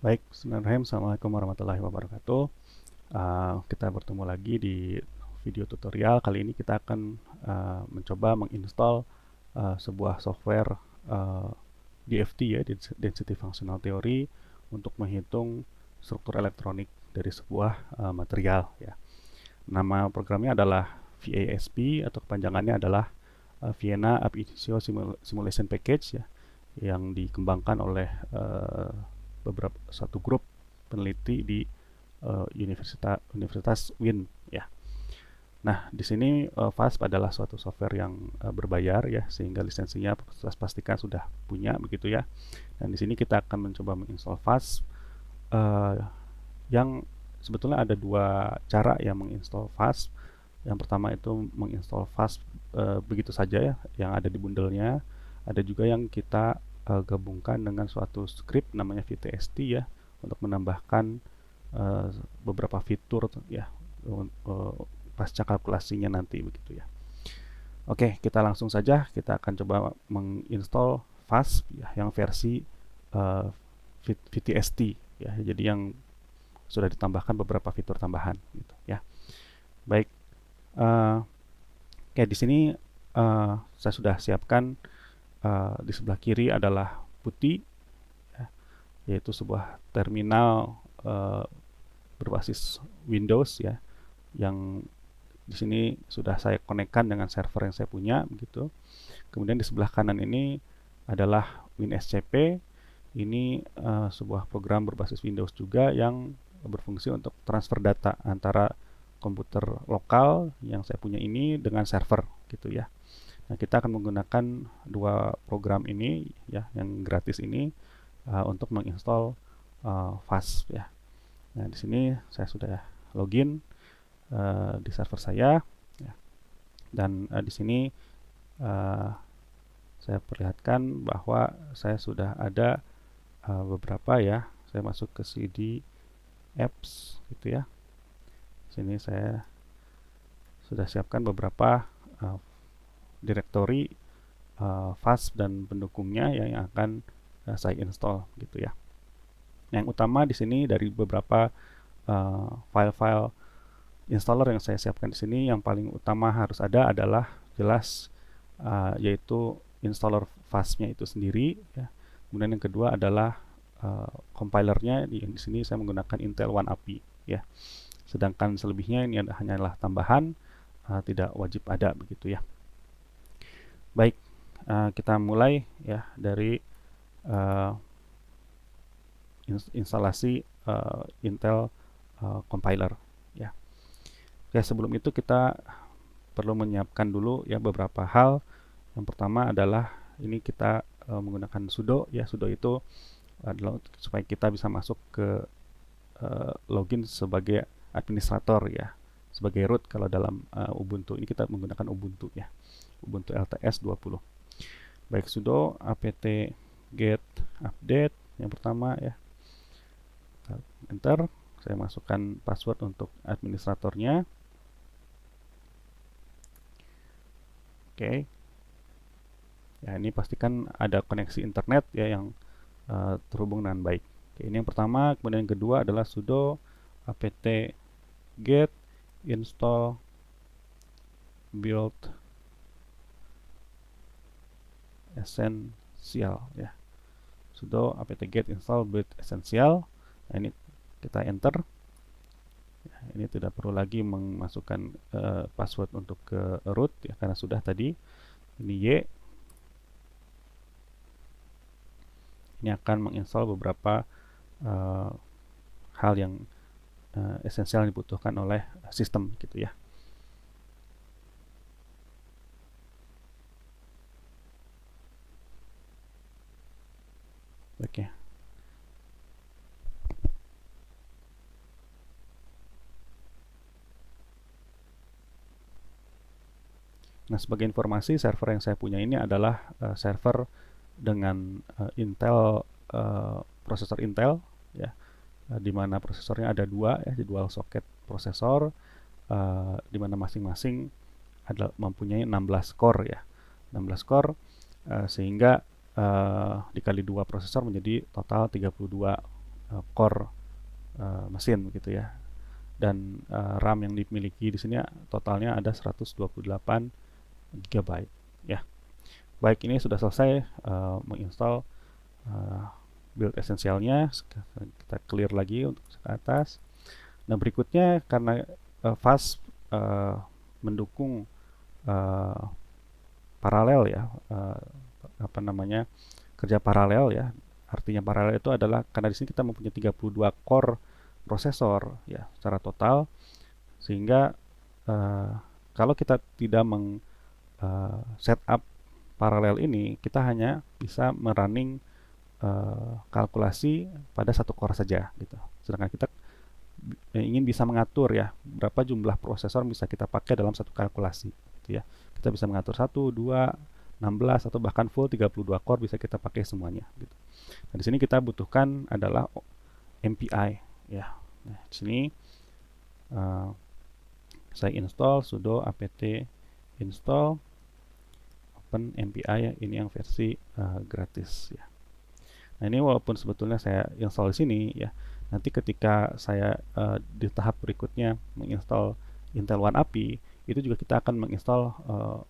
Baik, Bismillahirrahmanirrahim. Assalamualaikum warahmatullahi wabarakatuh. Kita bertemu lagi di video tutorial. Kali ini kita akan mencoba menginstall sebuah software uh, DFT ya, Density Functional Theory, untuk menghitung struktur elektronik dari sebuah material ya. Nama programnya adalah VASP atau kepanjangannya adalah Vienna Ab Initio Simulation Package ya, yang dikembangkan oleh beberapa satu grup peneliti di Universitas Wien ya. Nah, di sini FASP adalah suatu software yang berbayar ya, sehingga lisensinya pastikan sudah punya begitu ya. Dan di sini kita akan mencoba menginstall FASP yang sebetulnya ada dua cara ya menginstall FASP. Yang pertama itu menginstall FASP begitu saja ya, yang ada di bundelnya. Ada juga yang kita gabungkan dengan suatu script namanya VTST ya, untuk menambahkan beberapa fitur ya pasca kalkulasinya nanti begitu ya. Oke, kita langsung saja, kita akan coba menginstall FASP ya, yang versi uh, VTST ya, jadi yang sudah ditambahkan beberapa fitur tambahan gitu ya. Baik, oke, di sini saya sudah siapkan di sebelah kiri adalah putih ya, yaitu sebuah terminal berbasis Windows ya, yang di sini sudah saya konekkan dengan server yang saya punya begitu. Kemudian di sebelah kanan ini adalah WinSCP. Ini sebuah program berbasis Windows juga yang berfungsi untuk transfer data antara komputer lokal yang saya punya ini dengan server gitu ya. Nah, kita akan menggunakan dua program ini ya, yang gratis ini untuk menginstall FASP ya. Nah, di sini saya sudah login di server saya ya. Dan di sini saya perlihatkan bahwa saya sudah ada beberapa ya. Saya masuk ke CD apps gitu ya. Sini saya sudah siapkan beberapa direktori FASP dan pendukungnya yang akan saya install gitu ya. Yang utama di sini dari beberapa file-file installer yang saya siapkan di sini, yang paling utama harus ada adalah jelas yaitu installer FASP-nya itu sendiri ya. Kemudian yang kedua adalah compilernya, di sini saya menggunakan Intel One API ya. Sedangkan selebihnya ini hanyalah tambahan, tidak wajib ada begitu ya. Baik, kita mulai ya dari instalasi Intel compiler ya. Oke, sebelum itu kita perlu menyiapkan dulu ya beberapa hal. Yang pertama adalah ini kita menggunakan sudo ya. Sudo itu adalah supaya kita bisa masuk ke login sebagai administrator ya, sebagai root kalau dalam Ubuntu. Ini kita menggunakan Ubuntu ya, Ubuntu LTS 20. Baik, sudo apt get update yang pertama ya, enter. Saya masukkan password untuk administratornya. Oke. Ya, ini pastikan ada koneksi internet ya yang terhubung dengan baik. Oke, ini yang pertama. Kemudian yang kedua adalah sudo apt get install build essential ya. Sudo apt get install build essential. Nah, ini kita enter. Ya, ini tidak perlu lagi memasukkan password untuk ke root ya, karena sudah tadi. Ini Y. Ini akan menginstal beberapa hal yang esensial yang dibutuhkan oleh sistem gitu ya. Oke. Nah, sebagai informasi, server yang saya punya ini adalah server dengan Intel, prosesor Intel ya, di mana prosesornya ada dua ya, dual socket prosesor, di mana masing-masing adalah mempunyai 16 core ya, 16 core, sehingga dikali dua prosesor menjadi total 32 core mesin gitu ya. Dan RAM yang dimiliki di sini totalnya ada 128 GB ya. Baik, ini sudah selesai menginstal build esensialnya. Kita clear lagi untuk ke atas. Nah, berikutnya karena fast mendukung paralel ya, apa namanya, kerja paralel ya. Artinya paralel itu adalah karena di sini kita mempunyai 32 core prosesor ya secara total, sehingga kalau kita tidak setup paralel ini, kita hanya bisa merunning kalkulasi pada satu core saja gitu. Sedangkan kita ingin bisa mengatur ya berapa jumlah prosesor bisa kita pakai dalam satu kalkulasi gitu ya. Kita bisa mengatur 1, 2, 16 atau bahkan full 32 core bisa kita pakai semuanya gitu. Nah, di sini kita butuhkan adalah MPI ya. Nah, di sini saya install sudo apt install open MPI ya, ini yang versi gratis ya. Nah, ini walaupun sebetulnya saya install di sini ya, nanti ketika saya di tahap berikutnya menginstal Intel One API, itu juga kita akan menginstal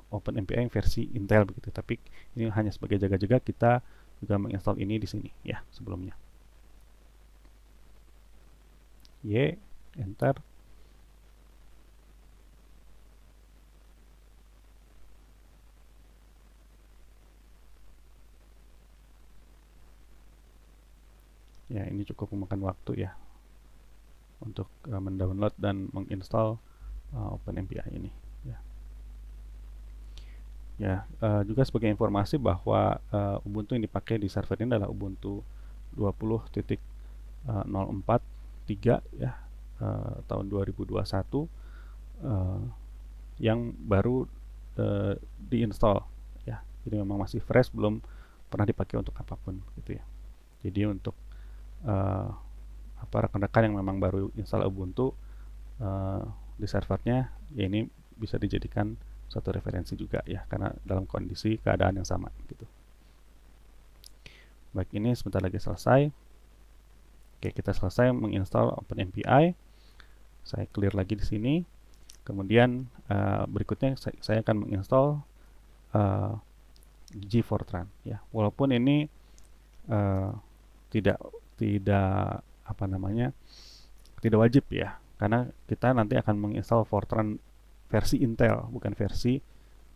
OpenMPI versi Intel begitu. Tapi ini hanya sebagai jaga-jaga, kita juga menginstal ini di sini ya sebelumnya. Y, enter. Ya, ini cukup memakan waktu ya untuk mendownload dan menginstal OpenMPI ini ya. Ya, juga sebagai informasi bahwa Ubuntu yang dipakai di server ini adalah Ubuntu 20.043 ya, tahun 2021 yang baru diinstal ya. Jadi memang masih fresh, belum pernah dipakai untuk apapun gitu ya. Jadi untuk rekan-rekan yang memang baru install Ubuntu di servernya, ya ini bisa dijadikan satu referensi juga ya, karena dalam kondisi keadaan yang sama gitu. Baik, ini sebentar lagi selesai. Oke, kita selesai menginstal OpenMPI. Saya clear lagi di sini. Kemudian berikutnya saya akan menginstal G-Fortran ya. Walaupun ini tidak apa namanya, tidak wajib ya, karena kita nanti akan menginstal Fortran versi Intel, bukan versi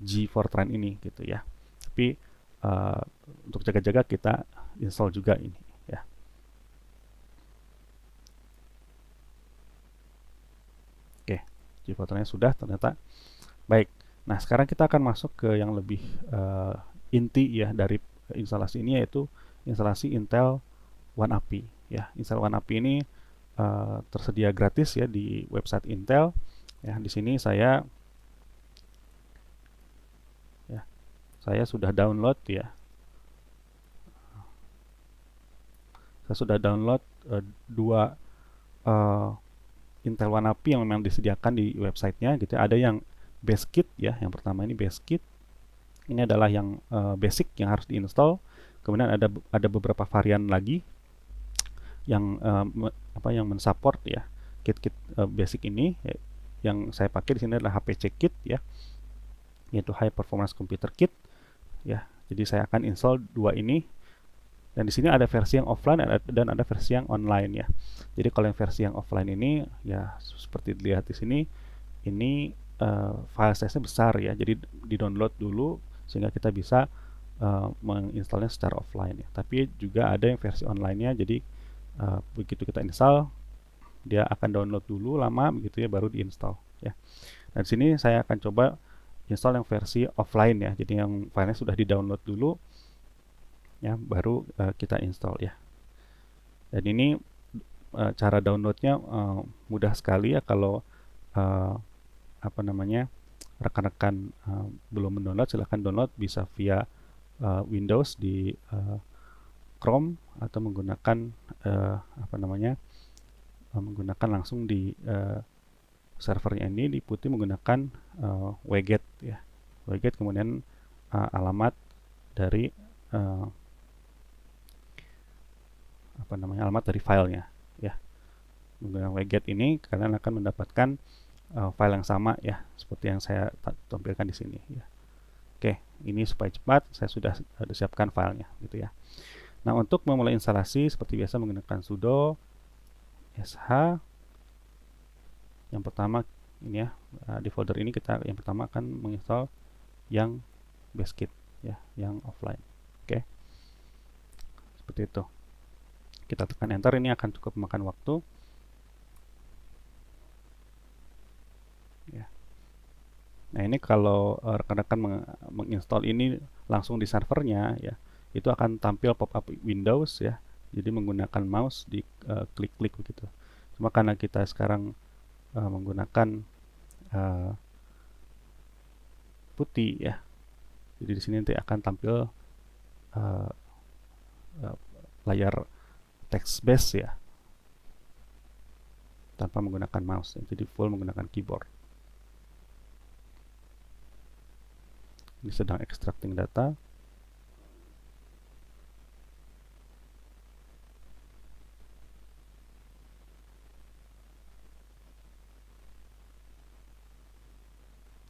G-Fortran ini gitu ya. Tapi untuk jaga-jaga kita install juga ini ya. Oke, G-Fortran-nya sudah ternyata. Baik, nah sekarang kita akan masuk ke yang lebih inti ya dari instalasi ini, yaitu instalasi Intel One API ya. Intel One API ini tersedia gratis ya di website Intel ya. Di sini saya sudah download ya. Saya sudah download dua Intel One API yang memang disediakan di websitenya gitu. Ada yang base kit ya, yang pertama ini base kit. Ini adalah yang basic yang harus diinstal. Kemudian ada beberapa varian lagi yang yang mensupport ya kit-kit basic ini ya. Yang saya pakai di sini adalah HPC kit ya, yaitu High Performance Computer Kit ya. Jadi saya akan install dua ini, dan di sini ada versi yang offline dan ada versi yang online ya. Jadi kalau yang versi yang offline ini ya seperti dilihat di sini, ini file size-nya besar ya. Jadi di-download dulu sehingga kita bisa menginstalnya secara offline ya. Tapi juga ada yang versi online-nya. Jadi begitu kita install, dia akan download dulu lama begitu ya, baru diinstal ya. Dan di sini saya akan coba install yang versi offline ya. Jadi yang filenya sudah di-download dulu ya, baru kita install ya. Dan ini cara downloadnya mudah sekali ya. Kalau rekan-rekan belum mendownload, silahkan download, bisa via Windows di Chrome atau menggunakan menggunakan langsung di servernya ini di Putih menggunakan wget ya. Wget kemudian alamat dari alamat dari filenya ya. Menggunakan wget ini kalian akan mendapatkan file yang sama ya, seperti yang saya tampilkan di sini ya. Oke, ini supaya cepat saya sudah siapkan filenya gitu ya. Nah, untuk memulai instalasi seperti biasa menggunakan sudo sh. Yang pertama ini ya, di folder ini kita yang pertama akan menginstal yang BaseKit ya, yang offline. Oke. Seperti itu. Kita tekan enter, ini akan cukup memakan waktu. Ya. Nah, ini kalau rekan-rekan menginstall ini langsung di servernya ya, itu akan tampil pop-up Windows ya. Jadi menggunakan mouse di klik-klik begitu. Cuma karena kita sekarang menggunakan putih ya, jadi di sini nanti akan tampil layar text base ya, tanpa menggunakan mouse, jadi full menggunakan keyboard. Ini sedang extracting data.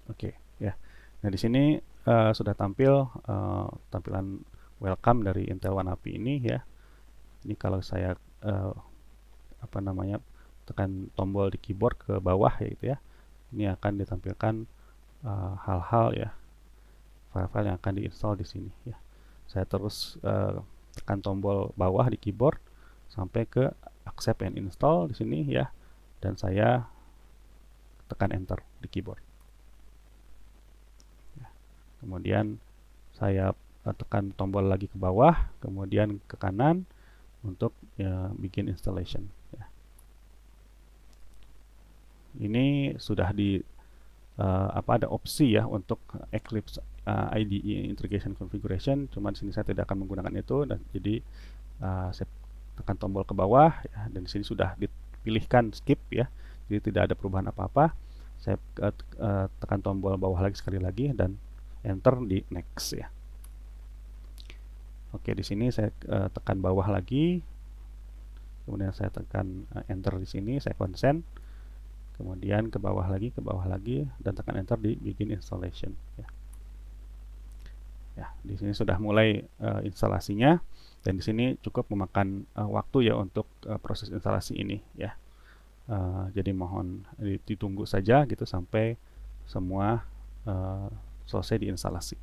Oke, ya. Nah, di sini sudah tampil tampilan welcome dari Intel One API ini ya. Ini kalau saya tekan tombol di keyboard ke bawah ya gitu ya. Ini akan ditampilkan hal-hal ya, file-file yang akan diinstal di sini ya. Saya terus tekan tombol bawah di keyboard sampai ke accept and install di sini ya, dan saya tekan enter di keyboard. Kemudian saya tekan tombol lagi ke bawah, kemudian ke kanan untuk bikin installation ya. Ini sudah di ada opsi ya untuk Eclipse IDE Integration Configuration, cuma di sini saya tidak akan menggunakan itu, dan jadi saya tekan tombol ke bawah ya, dan di sini sudah dipilihkan skip ya, jadi tidak ada perubahan apa-apa. Saya tekan tombol bawah lagi sekali lagi dan enter di next ya. Oke, di sini saya tekan bawah lagi, kemudian saya tekan enter di sini, saya consent, kemudian ke bawah lagi, dan tekan enter di begin installation ya. Ya, di sini sudah mulai instalasinya, dan di sini cukup memakan waktu ya untuk proses instalasi ini ya. Jadi mohon ditunggu saja gitu sampai semua selesai diinstalasi.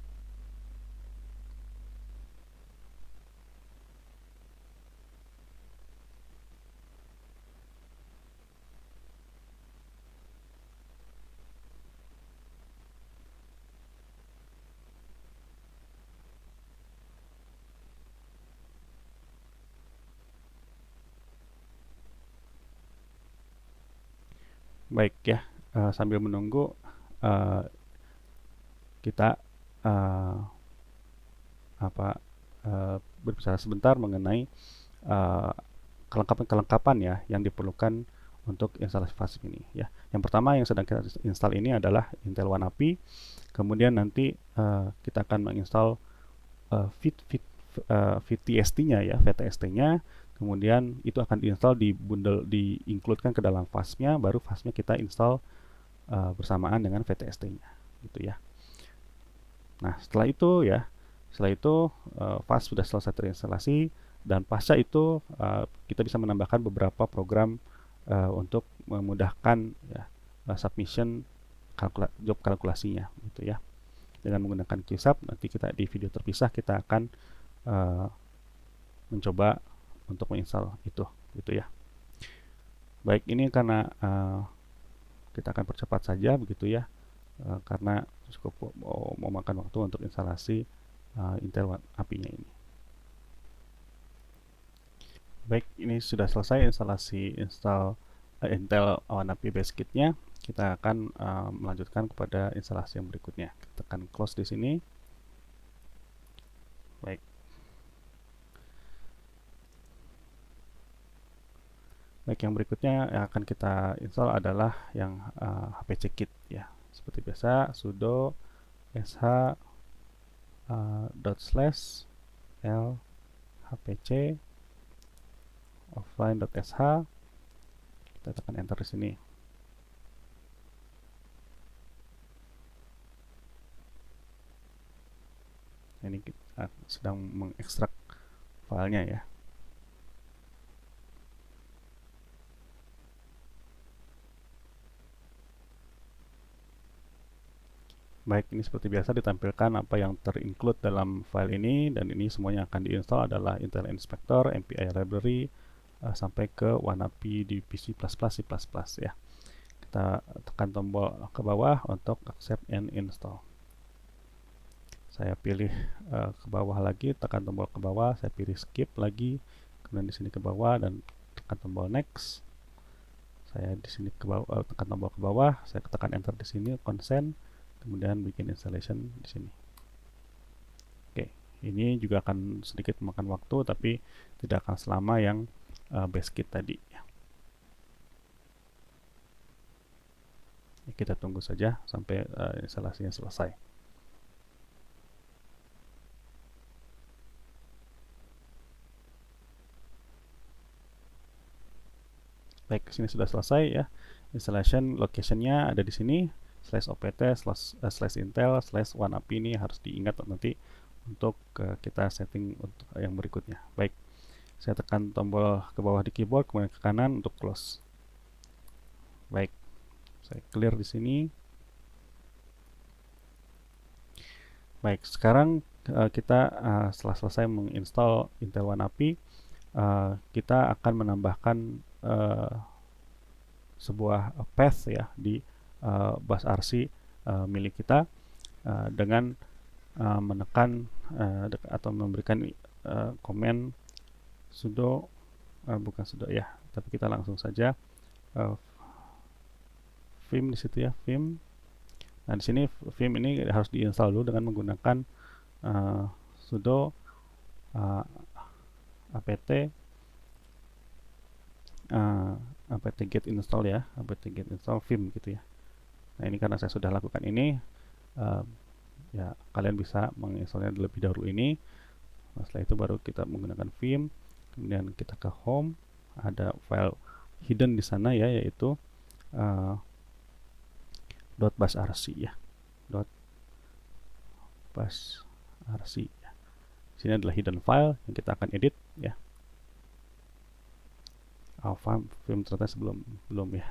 Baik ya, sambil menunggu kita berbicara sebentar mengenai kelengkapan ya yang diperlukan untuk instalasi FASIP ini ya. Yang pertama yang sedang kita install ini adalah Intel One API. Kemudian nanti kita akan menginstal VTST-nya ya, VTST-nya. Kemudian itu akan diinstal di bundle, diincludekan ke dalam FASM-nya, baru FASM-nya kita install bersamaan dengan VTST-nya gitu ya. Nah, setelah itu FAS sudah selesai terinstalasi, dan pasca itu kita bisa menambahkan beberapa program untuk memudahkan ya, submission job kalkulasinya gitu ya. Dengan menggunakan QSub, nanti kita di video terpisah kita akan mencoba untuk menginstal itu gitu ya. Baik, ini karena kita akan percepat saja begitu ya, karena cukup mau makan waktu untuk instalasi Intel One API-nya ini. Baik, ini sudah selesai instalasi Intel One API BaseKit-nya. Kita akan melanjutkan kepada instalasi yang berikutnya. Kita tekan close di sini. Baik. Baik, yang berikutnya yang akan kita install adalah yang HPC Kit ya. Seperti biasa, sudo sh /l hpc offline.sh, kita tekan enter di sini. Ini kita sedang mengekstrak filenya ya. Baik, ini seperti biasa ditampilkan apa yang terinclude dalam file ini, dan ini semuanya akan diinstal adalah Intel Inspector, MPI Library, sampai ke WANAPI di PC++, C++ ya. Kita tekan tombol ke bawah untuk accept and install. Saya pilih ke bawah lagi, tekan tombol ke bawah, saya pilih skip lagi, kemudian di sini ke bawah dan tekan tombol next. Saya di sini ke bawah, tekan tombol ke bawah, saya tekan enter di sini, consent, kemudian bikin installation di sini. Oke, ini juga akan sedikit memakan waktu, tapi tidak akan selama yang BaseKit tadi. Kita tunggu saja sampai instalasinya selesai. Baik, sini sudah selesai ya. Installation location-nya ada di sini, /opt//intel/WANAPI. Ini harus diingat nanti untuk kita setting untuk yang berikutnya. Baik, saya tekan tombol ke bawah di keyboard, kemudian ke kanan untuk close. Baik, saya clear di sini. Baik, sekarang kita setelah selesai menginstal Intel WANAPI, kita akan menambahkan sebuah path ya di bus RC milik kita dengan menekan atau memberikan komen sudo, bukan sudo ya, tapi kita langsung saja vim di situ ya, vim. Nah, di sini vim ini harus diinstal dulu dengan menggunakan sudo apt apt-get install ya, apt-get install vim gitu ya. Nah, ini karena saya sudah lakukan ini, ya kalian bisa menginstalnya lebih dahulu ini. Nah, setelah itu baru kita menggunakan vim, kemudian kita ke home, ada file hidden di sana ya, yaitu .basrc ya, .basrc ya. Sini adalah hidden file yang kita akan edit ya. Vim ternyata belum ya.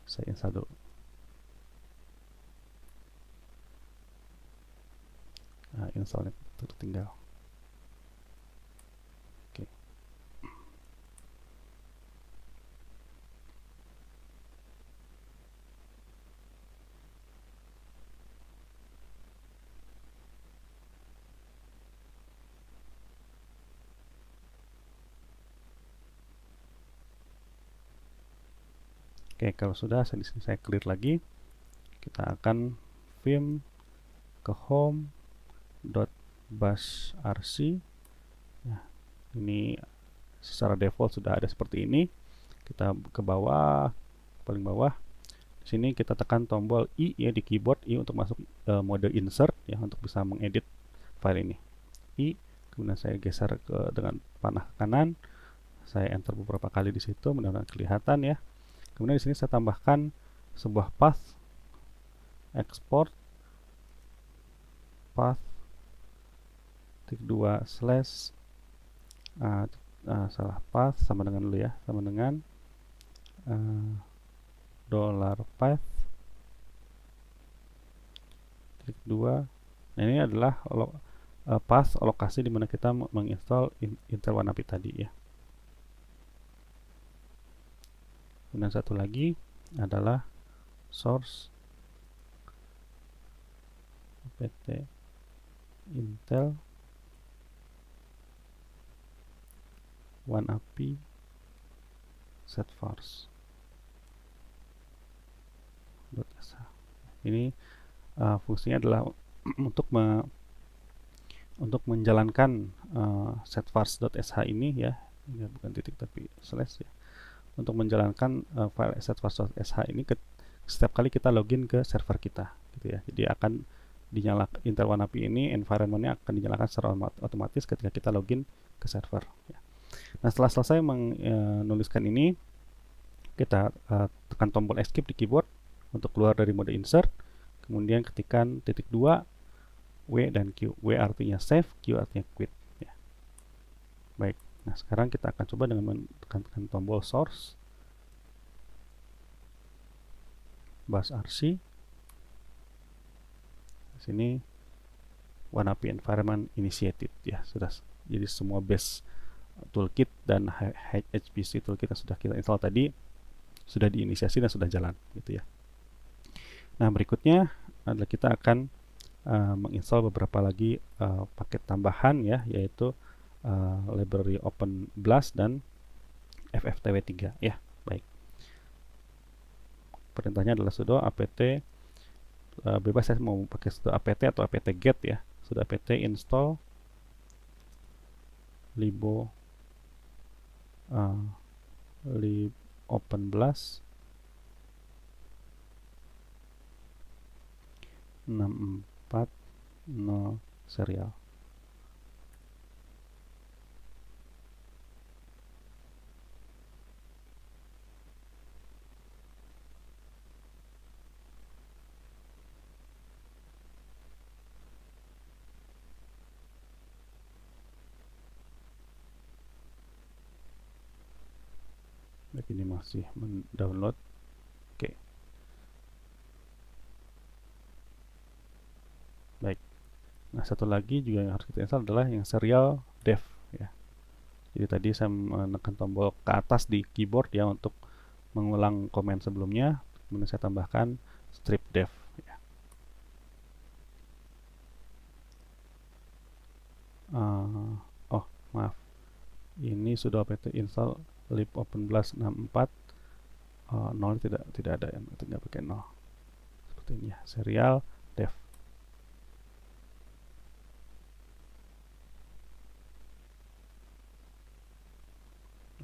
Saya install dulu. Nah, installnya tertinggal. Oke. Oke, kalau sudah, di sini saya clear lagi. Kita akan vim ke home.basrc. Ya, ini secara default sudah ada seperti ini. Kita ke bawah, paling bawah. Di sini kita tekan tombol I ya di keyboard, I untuk masuk mode insert ya, untuk bisa mengedit file ini. I, kemudian saya geser dengan panah ke kanan. Saya enter beberapa kali di situ, mudah-mudahan kelihatan ya. Kemudian di sini saya tambahkan sebuah path export path -2 slash salah path sama dengan dulu ya, sama dengan $path -2. Nah, ini adalah path lokasi di mana kita menginstal Intel WANAPI tadi ya. Kemudian satu lagi adalah source apt Intel WANAPI setVars. Ini fungsinya adalah untuk menjalankan setVars.sh ini ya, bukan titik tapi slash ya, untuk menjalankan file setVars.sh ini setiap kali kita login ke server kita gitu ya. Jadi akan dinyalakan Intel WANAPI ini, environment-nya akan dinyalakan secara otomatis ketika kita login ke server ya. Nah, setelah selesai menuliskan ini, kita tekan tombol escape di keyboard untuk keluar dari mode insert, kemudian ketikkan titik 2 W dan Q. W artinya save, Q artinya quit ya. Baik, nah sekarang kita akan coba dengan menekan tombol source bash rc. Di sini WANAPI environment initiated ya, sudah. Jadi semua base toolkit dan HPC toolkit yang sudah kita install tadi sudah diinisiasi dan sudah jalan gitu ya. Nah, berikutnya adalah kita akan menginstall beberapa lagi paket tambahan ya, yaitu library Open Blast dan FFTW3 ya. Baik. Perintahnya adalah sudo apt bebas, saya mau pakai sudo apt atau apt-get ya. Sudo apt install libo lib Open Blast 640 serial. Baik, ini masih mendownload. Oke. Baik. Nah, satu lagi juga yang harus kita install adalah yang serial dev ya. Jadi tadi saya menekan tombol ke atas di keyboard ya untuk mengulang komen sebelumnya, kemudian saya tambahkan strip dev ya. Oh, maaf. Ini sudah apt install lib Open Blast 64 0 tidak ada yang tidak pakai 0. Seperti ini ya, serial dev.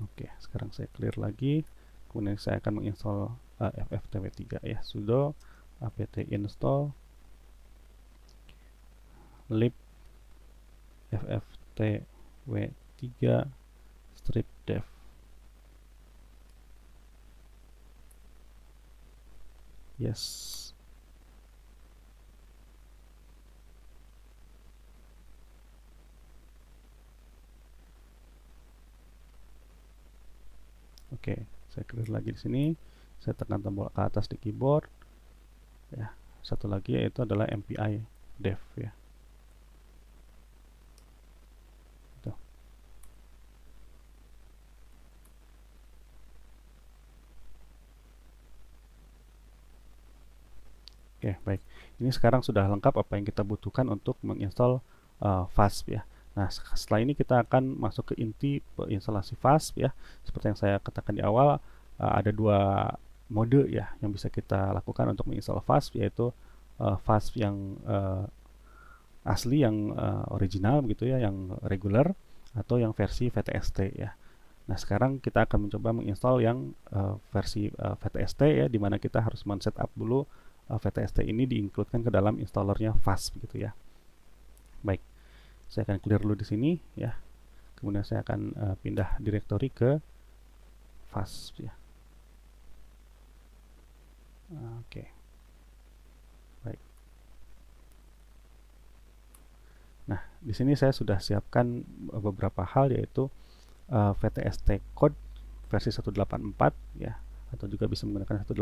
Oke, sekarang saya clear lagi. Kemudian saya akan menginstall FFTW3 ya. Sudo apt install lib FFTW3 strip dev. Yes. Oke, saya clear lagi di sini. Saya tekan tombol ke atas di keyboard. Ya, satu lagi yaitu adalah MPI dev ya. Tuh. Oke, baik. Ini sekarang sudah lengkap apa yang kita butuhkan untuk menginstal FASP ya. Nah, setelah ini kita akan masuk ke inti instalasi FASP ya. Seperti yang saya katakan di awal, ada dua mode ya yang bisa kita lakukan untuk menginstal FASP, yaitu FASP yang asli, yang original begitu ya, yang regular, atau yang versi VTST ya. Nah, sekarang kita akan mencoba menginstal yang versi VTST ya, di mana kita harus men-setup dulu VTST ini diincludekan ke dalam installernya FASP gitu ya. Baik, saya akan clear dulu di sini ya. Kemudian saya akan pindah direktori ke FASP ya. Oke. Baik. Nah, di sini saya sudah siapkan beberapa hal, yaitu VTST code versi 184 ya, atau juga bisa menggunakan 180.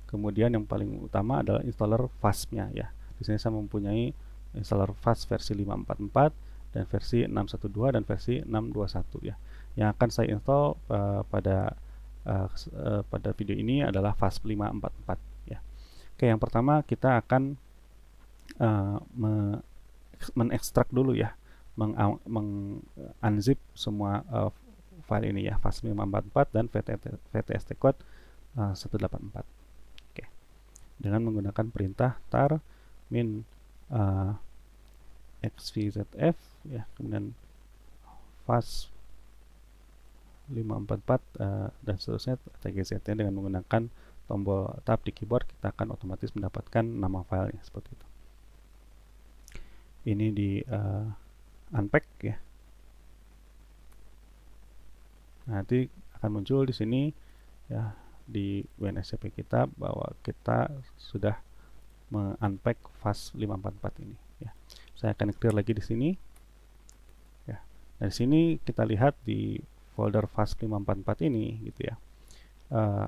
Kemudian yang paling utama adalah installer FASP-nya ya. Di sini saya mempunyai installer FASP versi 544 dan versi 612 dan versi 621 ya. Yang akan saya install pada video ini adalah FASP 544 ya. Oke, yang pertama kita akan menekstrak dulu ya, unzip semua file ini ya, FASP 544 dan VTST code 184. Oke. Dengan menggunakan perintah tar min xvzf ya, kemudian FASP 544 dan seterusnya tgz nya. Dengan menggunakan tombol tab di keyboard, kita akan otomatis mendapatkan nama filenya seperti itu. Ini di unpack ya. Nanti akan muncul di sini ya di WNSCP kita bahwa kita sudah unpack FAS544 ini ya. Saya akan clear lagi di sini ya. Dari sini kita lihat di folder FAS544 ini gitu ya.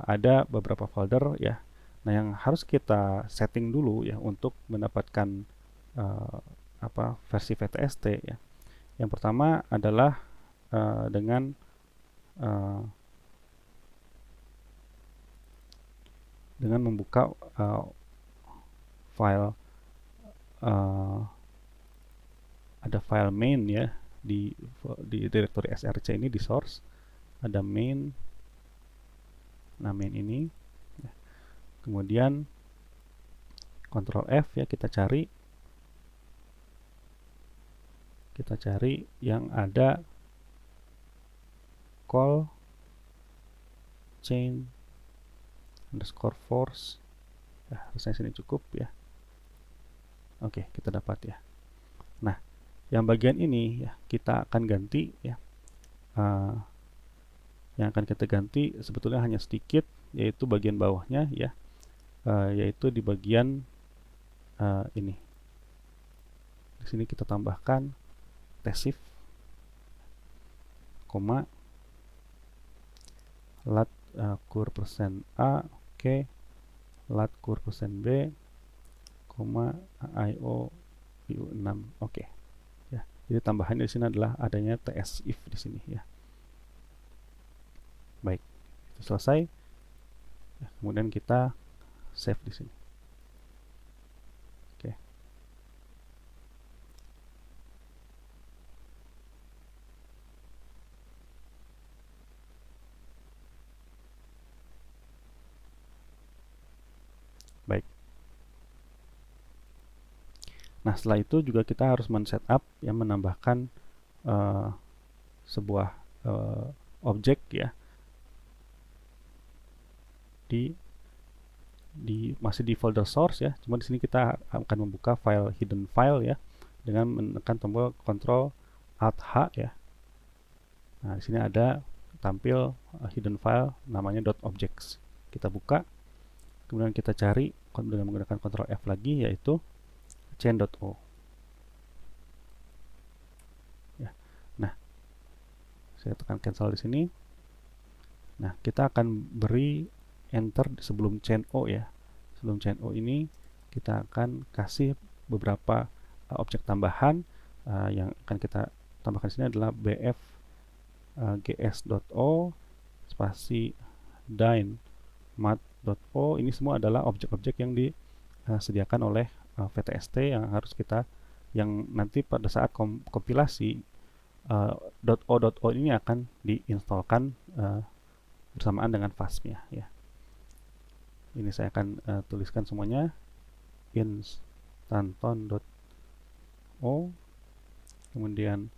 Ada beberapa folder ya. Nah, yang harus kita setting dulu ya untuk mendapatkan versi VTST ya. Yang pertama adalah dengan membuka file ada file main ya di directory src ini di source ada main. Nah, main ini ya. Kemudian Ctrl F ya, kita cari yang ada call chain underscore force ya, harusnya sini cukup ya. Oke, kita dapat ya. Nah, yang bagian ini ya kita akan ganti ya. Yang akan kita ganti sebetulnya hanya sedikit, yaitu bagian bawahnya ya, yaitu di bagian ini. Di sini kita tambahkan TESIF, koma, lat kur persen A, oke, lat kur persen B, koma, IO PU6, oke. Ya, jadi tambahannya di sini adalah adanya TSIF di sini ya. Baik, itu selesai. Ya, kemudian kita save di sini. Oke. Baik. Nah, setelah itu juga kita harus men-setup yang menambahkan sebuah objek ya masih di folder source ya. Cuma di sini kita akan membuka file hidden file ya dengan menekan tombol Ctrl Alt H ya. Nah, di sini ada tampil hidden file namanya .objects. Kita buka, kemudian kita cari dengan menggunakan Ctrl F lagi, yaitu chain.o. Ya. Nah, saya tekan cancel di sini. Nah, kita akan beri enter sebelum chain O ya. Sebelum chain O ini kita akan kasih beberapa objek tambahan. Yang akan kita tambahkan di sini adalah bf gs.o spasi dyn mat.o. Ini semua adalah objek-objek yang disediakan oleh VTST yang nanti pada saat kompilasi .o ini akan diinstalkan bersamaan dengan FAS-nya ya. Ini saya akan tuliskan semuanya, instanton.o, kemudian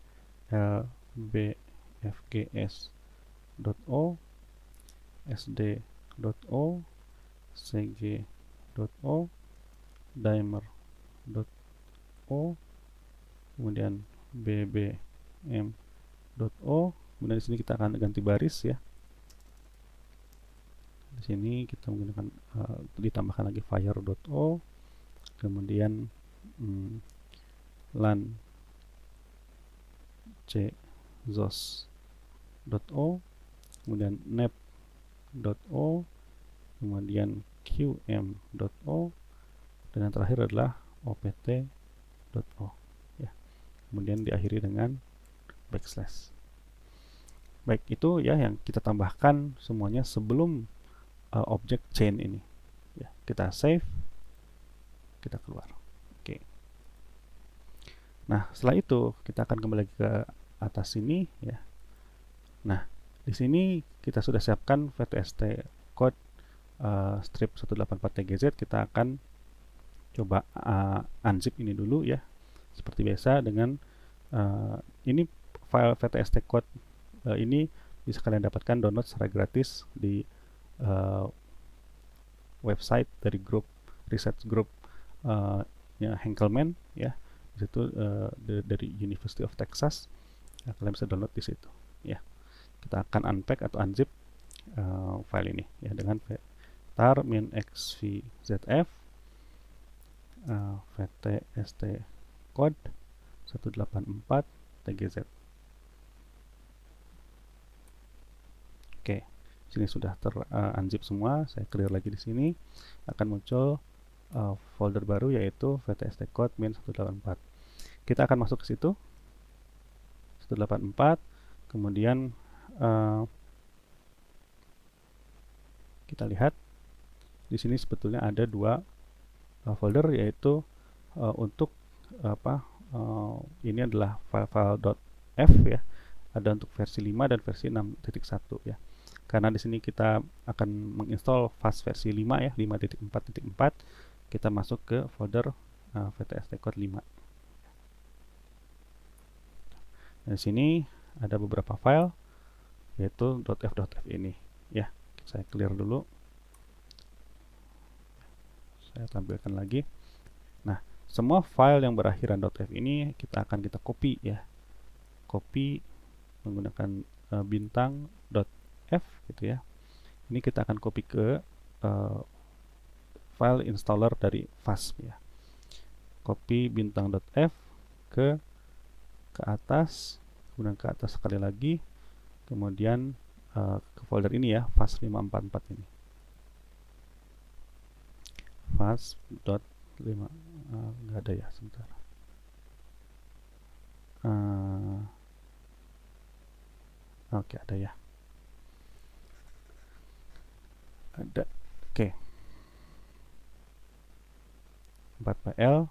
lbfgs.o, sd.o, cg.o, dimer.o, kemudian bbm.o. Kemudian di sini kita akan ganti baris ya. Di sini kita menggunakan ditambahkan lagi fire.o, kemudian lan czos.o, kemudian nep.o, kemudian qm.o, dan yang terakhir adalah opt.o ya. Kemudian diakhiri dengan backslash. Baik, itu ya yang kita tambahkan semuanya sebelum objek chain ini ya. Kita save, kita keluar. Oke. Nah, setelah itu kita akan kembali ke atas sini ya. Nah, di sini kita sudah siapkan VTST code strip 184tgz. Kita akan coba unzip ini dulu ya, seperti biasa dengan ini file VTST code ini bisa kalian dapatkan download secara gratis di website dari grup research group ya, Henkelman ya. Di situ dari University of Texas ya, kalian bisa download di situ ya. kita akan unpack atau unzip file ini ya dengan tar min xvzf vtst code 184 tgz. Oke, sini sudah unzip semua. Saya clear lagi di sini, akan muncul folder baru yaitu vtst code min 184. Kita akan masuk ke situ 184, kemudian kita lihat di sini sebetulnya ada dua folder, yaitu untuk ini adalah file.f ya, ada untuk versi 5 dan versi 6.1 ya. Karena di sini kita akan menginstall fast versi 5 ya, 5.4.4, kita masuk ke folder vtst code 5. Dan di sini ada beberapa file yaitu .f.f ini ya. Saya clear dulu. Saya tampilkan lagi. Nah, semua file yang berakhiran .f ini kita copy ya. Copy menggunakan bintang.f gitu ya. Ini kita akan copy ke file installer dari FASP ya. Copy bintang.f ke atas, kemudian ke atas sekali lagi, kemudian ke folder ini ya, FASP 544 ini. FASP.5 nggak ada ya, sebentar. Oke, ada ya. Ada. Oke. 4pl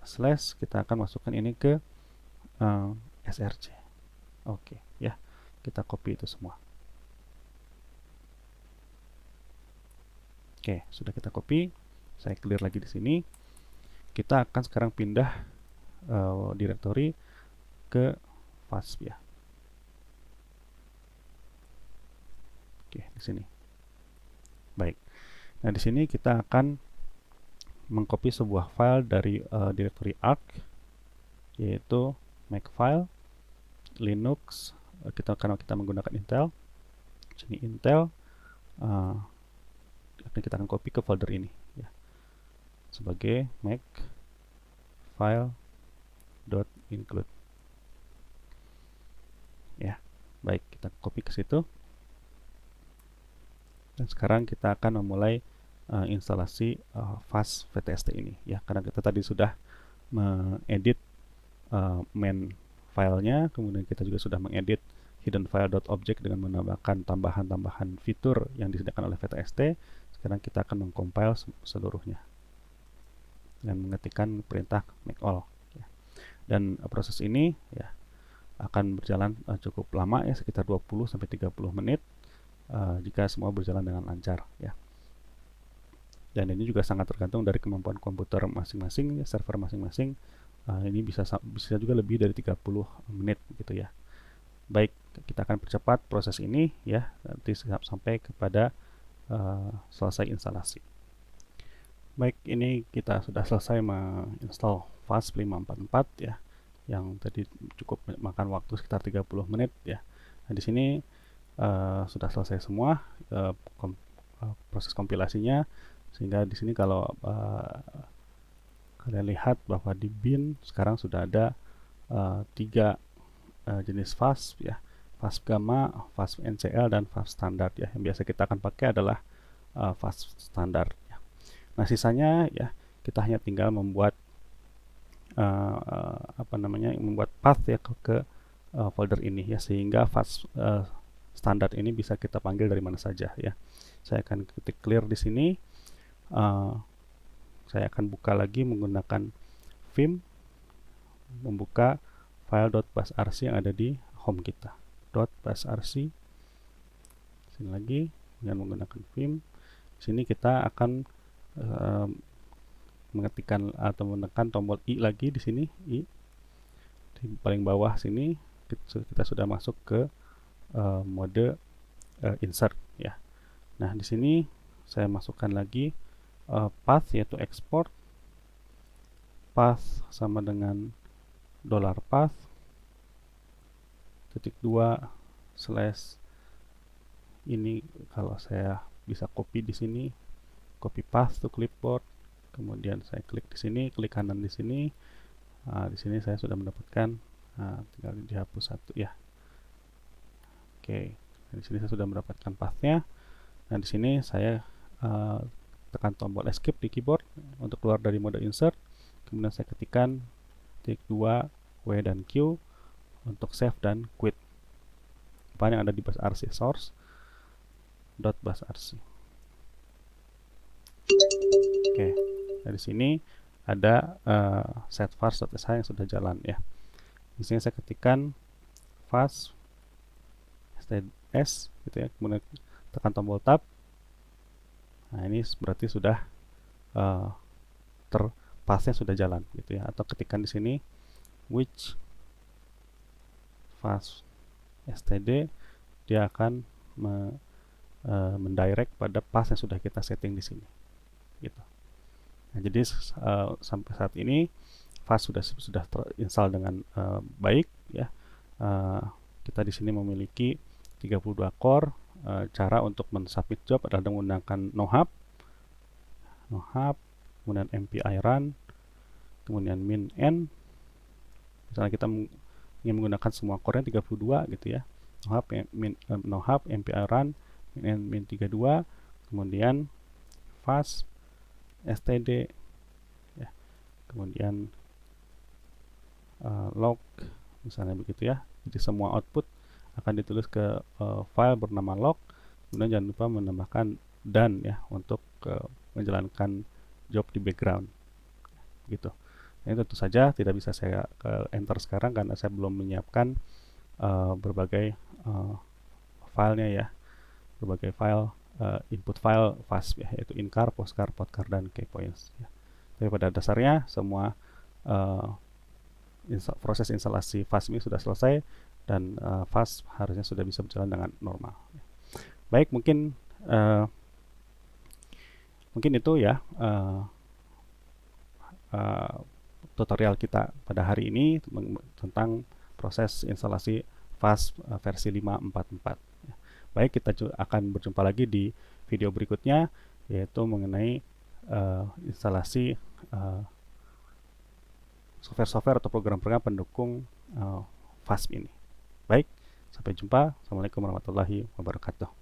slash kita akan masukkan ini ke src. Oke, ya. Kita copy itu semua. Oke, sudah kita copy. Saya clear lagi di sini. Kita akan sekarang pindah directory ke FASP ya. Oke, di sini. Baik. Nah, di sini kita akan mengcopy sebuah file dari directory arc, yaitu makefile linux. Karena kita menggunakan Intel, sini Intel, kita akan copy ke folder ini ya, sebagai makefile.include ya. Baik, kita copy ke situ. Dan sekarang kita akan memulai instalasi fast vtst ini ya, karena kita tadi sudah mengedit main filenya, kemudian kita juga sudah mengedit hidden file.object dengan menambahkan tambahan-tambahan fitur yang disediakan oleh vtst. Sekarang kita akan mengcompile seluruhnya dengan mengetikkan perintah make all ya. Dan proses ini ya akan berjalan cukup lama ya, sekitar 20-30 menit jika semua berjalan dengan lancar ya. Dan ini juga sangat tergantung dari kemampuan komputer masing-masing ya, server masing-masing. Ini bisa juga lebih dari 30 menit gitu ya. Baik, kita akan percepat proses ini ya, nanti sampai kepada selesai instalasi. Baik, ini kita sudah selesai menginstall FASP 544 ya, yang tadi cukup makan waktu sekitar 30 menit ya. Nah, di sini sudah selesai semua proses kompilasinya, sehingga di sini kalau kalian lihat bahwa di bin sekarang sudah ada 3 jenis FASP ya, FASP gamma, FASP NCL, dan FASP standar ya. Yang biasa kita akan pakai adalah FASP standar ya. Nah, sisanya ya kita hanya tinggal membuat membuat path ya ke folder ini ya, sehingga FASP standar ini bisa kita panggil dari mana saja ya. Saya akan ketik clear di sini. Saya akan buka lagi menggunakan vim, membuka file.basrc yang ada di home kita. .basrc. Sini lagi dengan menggunakan vim. Sini kita akan mengetikkan atau menekan tombol i lagi di sini, i di paling bawah sini. Kita sudah masuk ke mode insert ya. Nah, di sini saya masukkan lagi path, yaitu export. Path sama dengan $path .2 slash ini, kalau saya bisa copy di sini, copy path to clipboard, kemudian saya klik di sini, klik kanan di sini. Di sini saya sudah mendapatkan, tinggal dihapus satu ya. Oke, di sini saya sudah mendapatkan pathnya. Nah, di sini saya tekan tombol escape di keyboard untuk keluar dari mode insert. Kemudian saya ketikkan titik 2 W dan Q untuk save dan quit. Apa yang ada di bus RC source .busrc. Oke, dari sini ada set vars.sh yang sudah jalan ya. Di sini saya ketikkan vars s gitu ya, kemudian tekan tombol tab. Nah, ini berarti sudah pathnya sudah jalan gitu ya. Atau ketikkan di sini which vars std, dia akan mendirect pada path yang sudah kita setting di sini gitu. Nah, jadi sampai saat ini vars sudah terinstall dengan baik ya. Kita di sini memiliki 32 core. Cara untuk mensubmit job adalah menggunakan nohub, kemudian mpi run, kemudian min n. Misalnya kita ingin menggunakan semua core-nya 32 gitu ya. Nohub, mpi run, min 32, kemudian vars std ya, kemudian log misalnya begitu ya. Jadi semua output akan ditulis ke file bernama log. Kemudian jangan lupa menambahkan done ya untuk menjalankan job di background gitu. Ini tentu saja tidak bisa saya enter sekarang karena saya belum menyiapkan berbagai filenya ya, berbagai file input file VASP ya, yaitu incar, postcar, podcar, dan keypoints ya. Tapi pada dasarnya semua proses instalasi VASP ini sudah selesai dan VASP harusnya sudah bisa berjalan dengan normal. Baik, mungkin itu ya tutorial kita pada hari ini tentang proses instalasi VASP versi 5.4.4. Baik, kita akan berjumpa lagi di video berikutnya, yaitu mengenai instalasi software-software atau program-program pendukung VASP ini. Baik, sampai jumpa. Assalamualaikum warahmatullahi wabarakatuh.